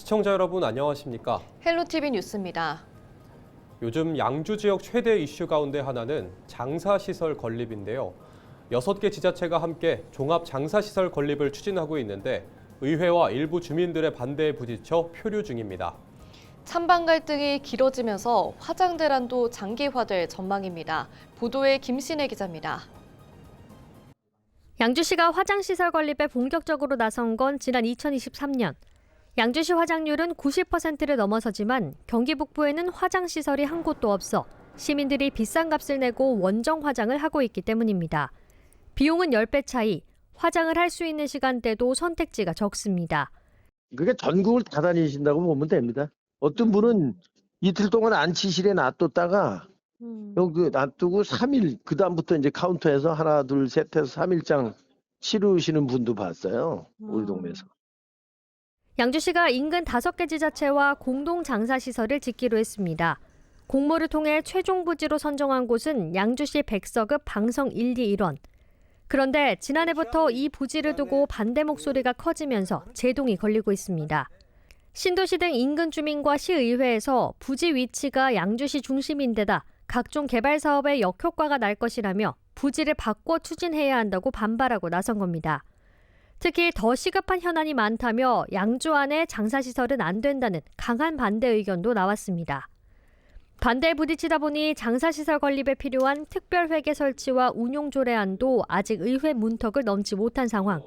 시청자 여러분 안녕하십니까? 헬로티비 뉴스입니다. 요즘 양주 지역 최대 이슈 가운데 하나는 장사시설 건립인데요. 6개 지자체가 함께 종합 장사시설 건립을 추진하고 있는데 의회와 일부 주민들의 반대에 부딪혀 표류 중입니다. 찬반 갈등이 길어지면서 화장 대란도 장기화될 전망입니다. 보도에 김신혜 기자입니다. 양주시가 화장시설 건립에 본격적으로 나선 건 지난 2023년. 양주시 화장률은 90%를 넘어서지만 경기 북부에는 화장시설이 한 곳도 없어 시민들이 비싼 값을 내고 원정 화장을 하고 있기 때문입니다. 비용은 10배 차이, 화장을 할 수 있는 시간대도 선택지가 적습니다. 그게 전국을 다 다니신다고 보면 됩니다. 어떤 분은 이틀 동안 안치실에 놔뒀다가 여기 놔두고 3일, 그다음부터 이제 카운터에서 하나, 둘, 셋 해서 3일장 치르시는 분도 봤어요. 우리 동네에서. 양주시가 인근 5개 지자체와 공동 장사시설을 짓기로 했습니다. 공모를 통해 최종 부지로 선정한 곳은 양주시 백서급 방성 1, 2, 1원. 그런데 지난해부터 이 부지를 두고 반대 목소리가 커지면서 제동이 걸리고 있습니다. 신도시 등 인근 주민과 시의회에서 부지 위치가 양주시 중심인데다 각종 개발 사업에 역효과가 날 것이라며 부지를 바꿔 추진해야 한다고 반발하고 나선 겁니다. 특히 더 시급한 현안이 많다며 양주 안에 장사시설은 안 된다는 강한 반대 의견도 나왔습니다. 반대에 부딪히다 보니 장사시설 건립에 필요한 특별회계 설치와 운용 조례안도 아직 의회 문턱을 넘지 못한 상황.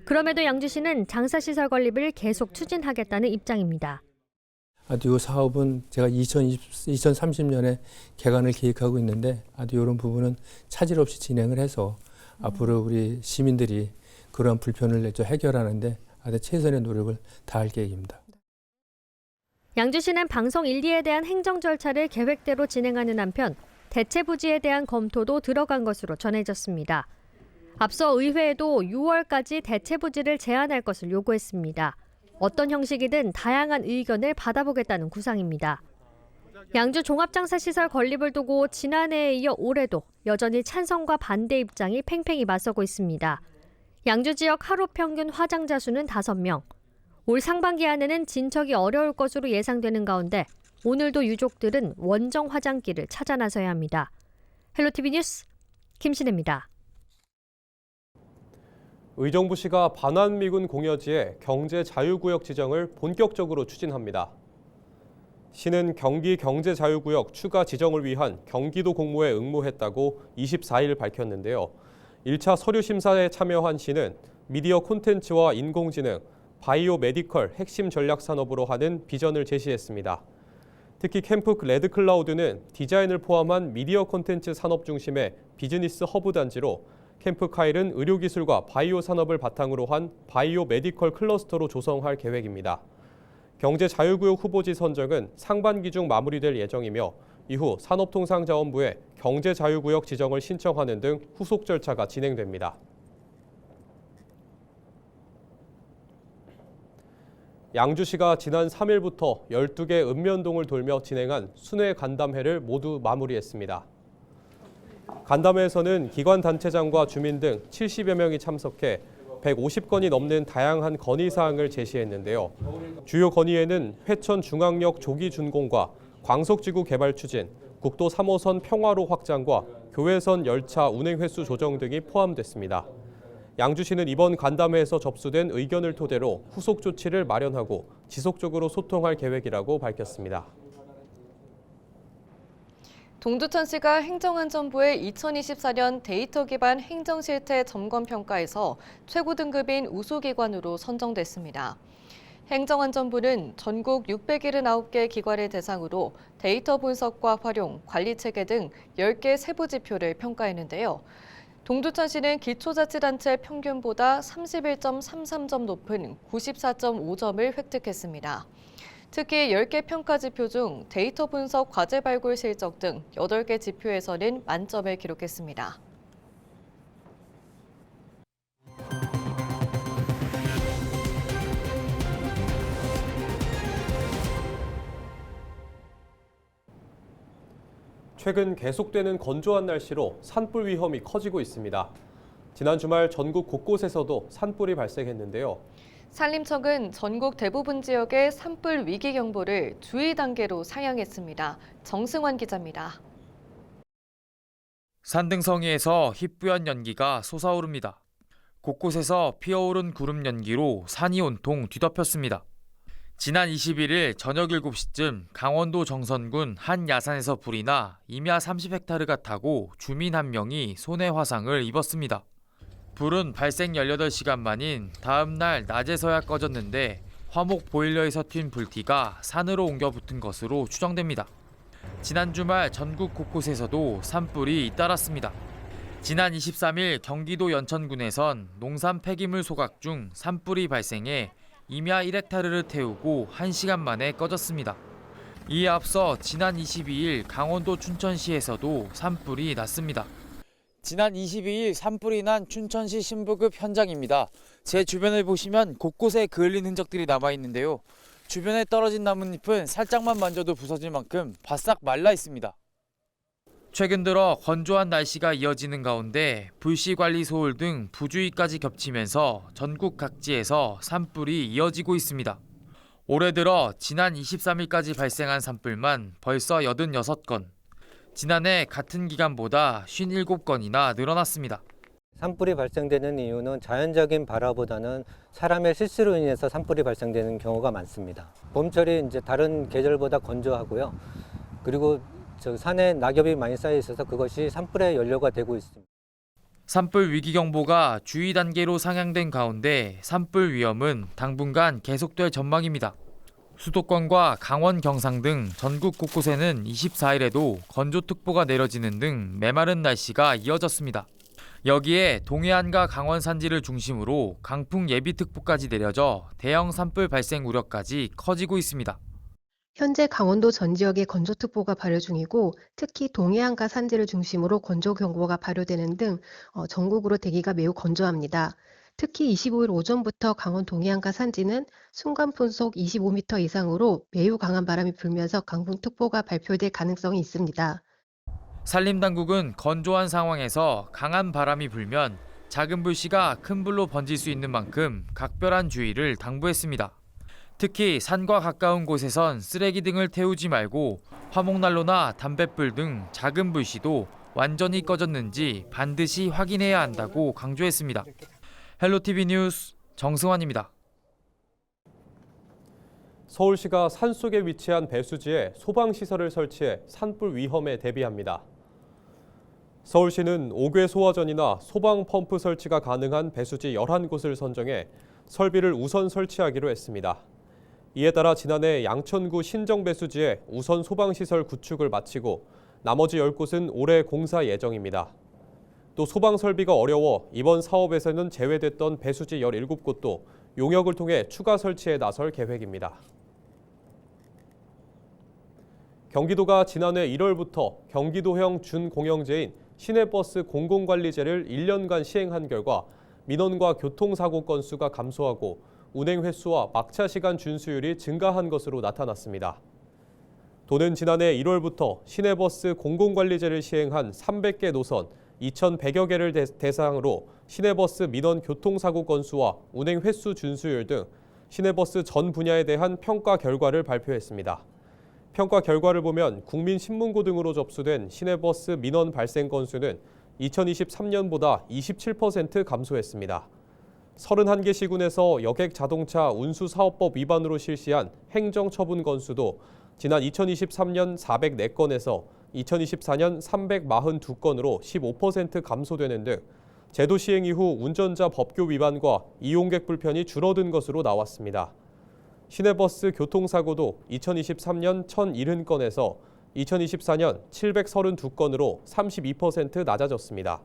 그럼에도 양주시는 장사시설 건립을 계속 추진하겠다는 입장입니다. 이 사업은 제가 2030년에 개관을 계획하고 있는데 이런 부분은 차질 없이 진행을 해서 앞으로 우리 시민들이 그런 불편을 해결하는데 최선의 노력을 다할 계획입니다. 양주시는 방성 1, 2에 대한 행정 절차를 계획대로 진행하는 한편 대체 부지에 대한 검토도 들어간 것으로 전해졌습니다. 앞서 의회에도 6월까지 대체 부지를 제안할 것을 요구했습니다. 어떤 형식이든 다양한 의견을 받아보겠다는 구상입니다. 양주 종합장사시설 건립을 두고 지난해에 이어 올해도 여전히 찬성과 반대 입장이 팽팽히 맞서고 있습니다. 양주 지역 하루 평균 화장자 수는 5명. 올 상반기 안에는 진척이 어려울 것으로 예상되는 가운데 오늘도 유족들은 원정 화장길을 찾아 나서야 합니다. 헬로티비 뉴스 김신혜입니다. 의정부시가 반환미군 공여지에 경제자유구역 지정을 본격적으로 추진합니다. 시는 경기 경제자유구역 추가 지정을 위한 경기도 공모에 응모했다고 24일 밝혔는데요. 1차 서류 심사에 참여한 시는 미디어 콘텐츠와 인공지능, 바이오 메디컬 핵심 전략 산업으로 하는 비전을 제시했습니다. 특히 캠프 레드클라우드는 디자인을 포함한 미디어 콘텐츠 산업 중심의 비즈니스 허브 단지로 캠프카일은 의료기술과 바이오 산업을 바탕으로 한 바이오 메디컬 클러스터로 조성할 계획입니다. 경제자유구역 후보지 선정은 상반기 중 마무리될 예정이며 이후 산업통상자원부에 경제자유구역 지정을 신청하는 등 후속 절차가 진행됩니다. 양주시가 지난 3일부터 12개 읍면동을 돌며 진행한 순회 간담회를 모두 마무리했습니다. 간담회에서는 기관단체장과 주민 등 70여 명이 참석해 150건이 넘는 다양한 건의사항을 제시했는데요. 주요 건의에는 회천중앙역 조기 준공과 광석지구 개발 추진, 국도 3호선 평화로 확장과 교외선 열차 운행 횟수 조정 등이 포함됐습니다. 양주시는 이번 간담회에서 접수된 의견을 토대로 후속 조치를 마련하고 지속적으로 소통할 계획이라고 밝혔습니다. 동두천시가 행정안전부의 2024년 데이터 기반 행정실태 점검평가에서 최고 등급인 우수기관으로 선정됐습니다. 행정안전부는 전국 679개 기관을 대상으로 데이터 분석과 활용, 관리체계 등 10개 세부 지표를 평가했는데요. 동두천시는 기초자치단체 평균보다 31.33점 높은 94.5점을 획득했습니다. 특히 10개 평가 지표 중 데이터 분석 과제 발굴 실적 등 8개 지표에서는 만점을 기록했습니다. 최근 계속되는 건조한 날씨로 산불 위험이 커지고 있습니다. 지난 주말 전국 곳곳에서도 산불이 발생했는데요. 산림청은 전국 대부분 지역의 산불 위기 경보를 주의 단계로 상향했습니다. 정승환 기자입니다. 산등성이에서 희뿌연 연기가 솟아오릅니다. 곳곳에서 피어오른 구름 연기로 산이 온통 뒤덮였습니다. 지난 21일 저녁 7시쯤 강원도 정선군 한 야산에서 불이 나 임야 30헥타르가 타고 주민 한 명이 손해 화상을 입었습니다. 불은 발생 18시간 만인 다음 날 낮에서야 꺼졌는데 화목 보일러에서 튄 불티가 산으로 옮겨 붙은 것으로 추정됩니다. 지난 주말 전국 곳곳에서도 산불이 잇따랐습니다. 지난 23일 경기도 연천군에선 농산 폐기물 소각 중 산불이 발생해 임야 1헥타르를 태우고 1시간 만에 꺼졌습니다. 이에 앞서 지난 22일 강원도 춘천시에서도 산불이 났습니다. 지난 22일 산불이 난 춘천시 신부급 현장입니다. 제 주변을 보시면 곳곳에 그을린 흔적들이 남아있는데요. 주변에 떨어진 나뭇잎은 살짝만 만져도 부서질 만큼 바싹 말라 있습니다. 최근 들어 건조한 날씨가 이어지는 가운데 불씨관리 소홀 등 부주의까지 겹치면서 전국 각지에서 산불이 이어지고 있습니다. 올해 들어 지난 23일까지 발생한 산불만 벌써 86건, 지난해 같은 기간보다 57건이나 늘어났습니다. 산불이 발생되는 이유는 자연적인 발화보다는 사람의 실수로 인해서 산불이 발생되는 경우가 많습니다. 봄철이 이제 다른 계절보다 건조하고요. 그리고 산에 낙엽이 많이 쌓여 있어서 그것이 산불의 연료가 되고 있습니다. 산불 위기경보가 주의 단계로 상향된 가운데 산불 위험은 당분간 계속될 전망입니다. 수도권과 강원, 경상 등 전국 곳곳에는 24일에도 건조특보가 내려지는 등 메마른 날씨가 이어졌습니다. 여기에 동해안과 강원 산지를 중심으로 강풍 예비특보까지 내려져 대형 산불 발생 우려까지 커지고 있습니다. 현재 강원도 전 지역에 건조특보가 발효 중이고 특히 동해안과 산지를 중심으로 건조경보가 발효되는 등 전국으로 대기가 매우 건조합니다. 특히 25일 오전부터 강원 동해안과 산지는 순간풍속 25m 이상으로 매우 강한 바람이 불면서 강풍특보가 발표될 가능성이 있습니다. 산림당국은 건조한 상황에서 강한 바람이 불면 작은 불씨가 큰 불로 번질 수 있는 만큼 각별한 주의를 당부했습니다. 특히 산과 가까운 곳에선 쓰레기 등을 태우지 말고 화목난로나 담뱃불 등 작은 불씨도 완전히 꺼졌는지 반드시 확인해야 한다고 강조했습니다. 헬로티비 뉴스 정승환입니다. 서울시가 산속에 위치한 배수지에 소방시설을 설치해 산불 위험에 대비합니다. 서울시는 옥외 소화전이나 소방 펌프 설치가 가능한 배수지 11곳을 선정해 설비를 우선 설치하기로 했습니다. 이에 따라 지난해 양천구 신정배수지에 우선 소방시설 구축을 마치고 나머지 10곳은 올해 공사 예정입니다. 또 소방 설비가 어려워 이번 사업에서는 제외됐던 배수지 17곳도 용역을 통해 추가 설치에 나설 계획입니다. 경기도가 지난해 1월부터 경기도형 준공영제인 시내버스 공공관리제를 1년간 시행한 결과 민원과 교통사고 건수가 감소하고 운행 횟수와 막차 시간 준수율이 증가한 것으로 나타났습니다. 도는 지난해 1월부터 시내버스 공공관리제를 시행한 300개 노선 2,100여 개를 대상으로 시내버스 민원 교통사고 건수와 운행 횟수 준수율 등 시내버스 전 분야에 대한 평가 결과를 발표했습니다. 평가 결과를 보면 국민신문고 등으로 접수된 시내버스 민원 발생 건수는 2023년보다 27% 감소했습니다. 31개 시군에서 여객 자동차 운수사업법 위반으로 실시한 행정처분 건수도 지난 2023년 404건에서 2024년 342건으로 15% 감소되는 등 제도 시행 이후 운전자 법규 위반과 이용객 불편이 줄어든 것으로 나왔습니다. 시내버스 교통사고도 2023년 1,070건에서 2024년 732건으로 32% 낮아졌습니다.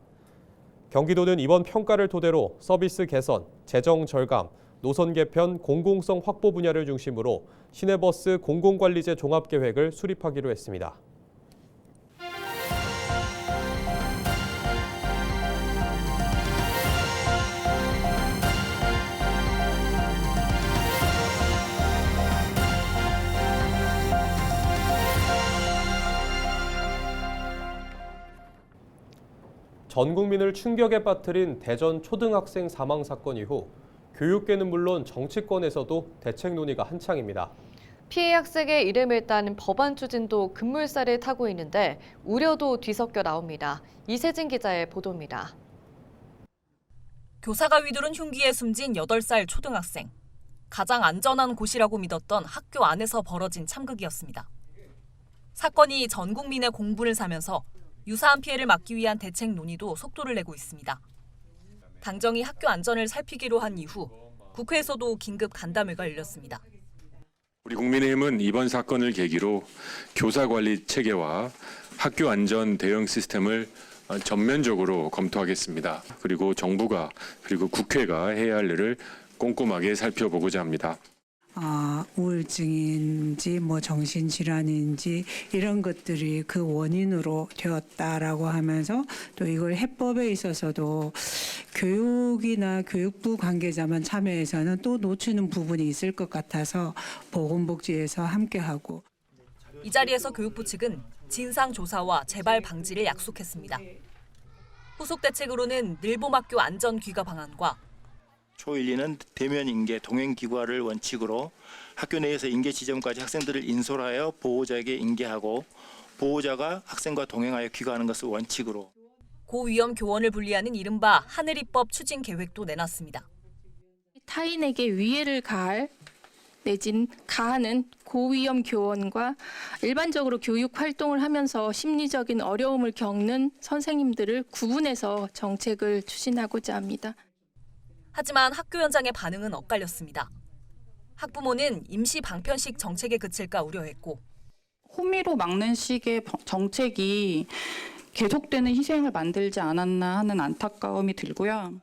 경기도는 이번 평가를 토대로 서비스 개선, 재정 절감, 노선 개편, 공공성 확보 분야를 중심으로 시내버스 공공관리제 종합계획을 수립하기로 했습니다. 전 국민을 충격에 빠뜨린 대전 초등학생 사망 사건 이후 교육계는 물론 정치권에서도 대책 논의가 한창입니다. 피해 학생의 이름을 딴 법안 추진도 급물살을 타고 있는데 우려도 뒤섞여 나옵니다. 이세진 기자의 보도입니다. 교사가 휘두른 흉기에 숨진 8살 초등학생. 가장 안전한 곳이라고 믿었던 학교 안에서 벌어진 참극이었습니다. 사건이 전 국민의 공분을 사면서 유사한 피해를 막기 위한 대책 논의도 속도를 내고 있습니다. 당정이 학교 안전을 살피기로 한 이후 국회에서도 긴급 간담회가 열렸습니다. 우리 국민의힘은 이번 사건을 계기로 교사 관리 체계와 학교 안전 대응 시스템을 전면적으로 검토하겠습니다. 그리고 정부가 그리고 국회가 해야 할 일을 꼼꼼하게 살펴보고자 합니다. 우울증인지 정신질환인지 이런 것들이 그 원인으로 되었다라고 하면서 또 이걸 해법에 있어서도 교육이나 교육부 관계자만 참여해서는 또 놓치는 부분이 있을 것 같아서 보건복지에서 함께하고. 이 자리에서 교육부 측은 진상조사와 재발 방지를 약속했습니다. 후속 대책으로는 늘봄학교 안전 귀가 방안과 초1, 2는 대면 인계, 동행 기과를 원칙으로 학교 내에서 인계 지점까지 학생들을 인솔하여 보호자에게 인계하고 보호자가 학생과 동행하여 귀가하는 것을 원칙으로. 고위험 교원을 분리하는 이른바 하늘입법 추진 계획도 내놨습니다. 타인에게 위해를 가할 내진 가하는 고위험 교원과 일반적으로 교육 활동을 하면서 심리적인 어려움을 겪는 선생님들을 구분해서 정책을 추진하고자 합니다. 하지만 학교 현장의 반응은 엇갈렸습니다. 학부모는 임시 방편식 정책에 그칠까 우려했고, 호미로 막는 식의 정책이 계속되는 희생을 만들지 않았나 하는 안타까움이 들고요.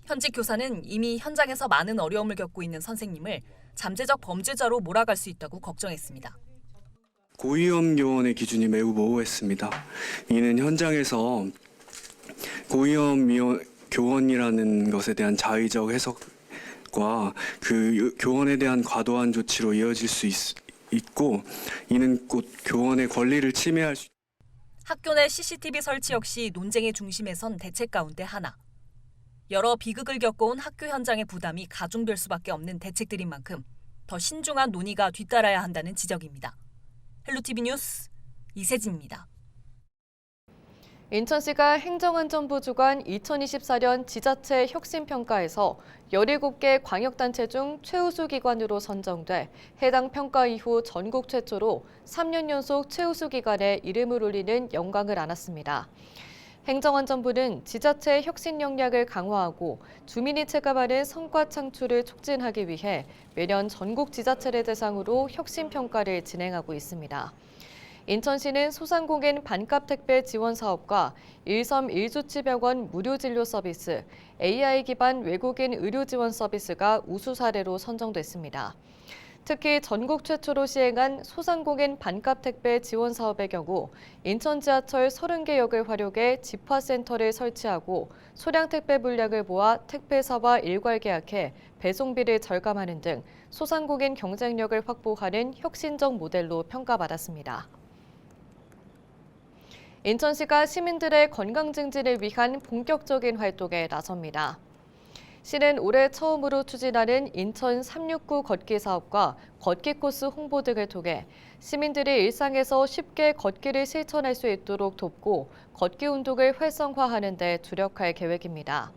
현직 교사는 이미 현장에서 많은 어려움을 겪고 있는 선생님을 잠재적 범죄자로 몰아갈 수 있다고 걱정했습니다. 고위험 교원의 기준이 매우 모호했습니다. 이는 현장에서 고위험 교원이라는 것에 대한 자의적 해석과 그 교원에 대한 과도한 조치로 이어질 수 있고 이는 곧 교원의 권리를 침해할 수. 학교 내 CCTV 설치 역시 논쟁의 중심에 선 대책 가운데 하나. 여러 비극을 겪어온 학교 현장의 부담이 가중될 수밖에 없는 대책들인 만큼 더 신중한 논의가 뒤따라야 한다는 지적입니다. 헬로티비 뉴스 이세진입니다. 인천시가 행정안전부 주관 2024년 지자체 혁신평가에서 17개 광역단체 중 최우수 기관으로 선정돼 해당 평가 이후 전국 최초로 3년 연속 최우수 기관에 이름을 올리는 영광을 안았습니다. 행정안전부는 지자체 혁신 역량을 강화하고 주민이 체감하는 성과 창출을 촉진하기 위해 매년 전국 지자체를 대상으로 혁신평가를 진행하고 있습니다. 인천시는 소상공인 반값 택배 지원 사업과 일섬 1주치병원 무료 진료 서비스, AI 기반 외국인 의료 지원 서비스가 우수 사례로 선정됐습니다. 특히 전국 최초로 시행한 소상공인 반값 택배 지원 사업의 경우 인천 지하철 30개 역을 활용해 집화센터를 설치하고 소량 택배 물량을 모아 택배사와 일괄 계약해 배송비를 절감하는 등 소상공인 경쟁력을 확보하는 혁신적 모델로 평가받았습니다. 인천시가 시민들의 건강 증진을 위한 본격적인 활동에 나섭니다. 시는 올해 처음으로 추진하는 인천 369 걷기 사업과 걷기 코스 홍보 등을 통해 시민들이 일상에서 쉽게 걷기를 실천할 수 있도록 돕고 걷기 운동을 활성화하는 데 주력할 계획입니다.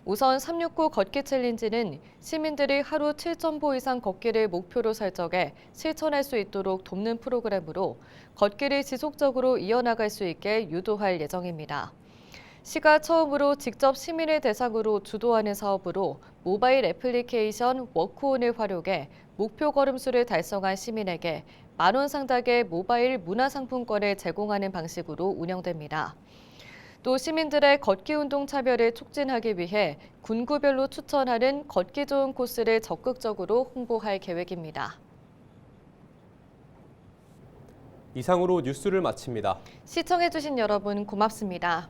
우선 369 걷기 챌린지는 시민들이 하루 7,000보 이상 걷기를 목표로 설정해 실천할 수 있도록 돕는 프로그램으로 걷기를 지속적으로 이어나갈 수 있게 유도할 예정입니다. 시가 처음으로 직접 시민을 대상으로 주도하는 사업으로 모바일 애플리케이션 워크온을 활용해 목표 걸음수를 달성한 시민에게 만원 상당의 모바일 문화상품권을 제공하는 방식으로 운영됩니다. 또 시민들의 걷기 운동 참여를 촉진하기 위해 군구별로 추천하는 걷기 좋은 코스를 적극적으로 홍보할 계획입니다. 이상으로 뉴스를 마칩니다. 시청해주신 여러분 고맙습니다.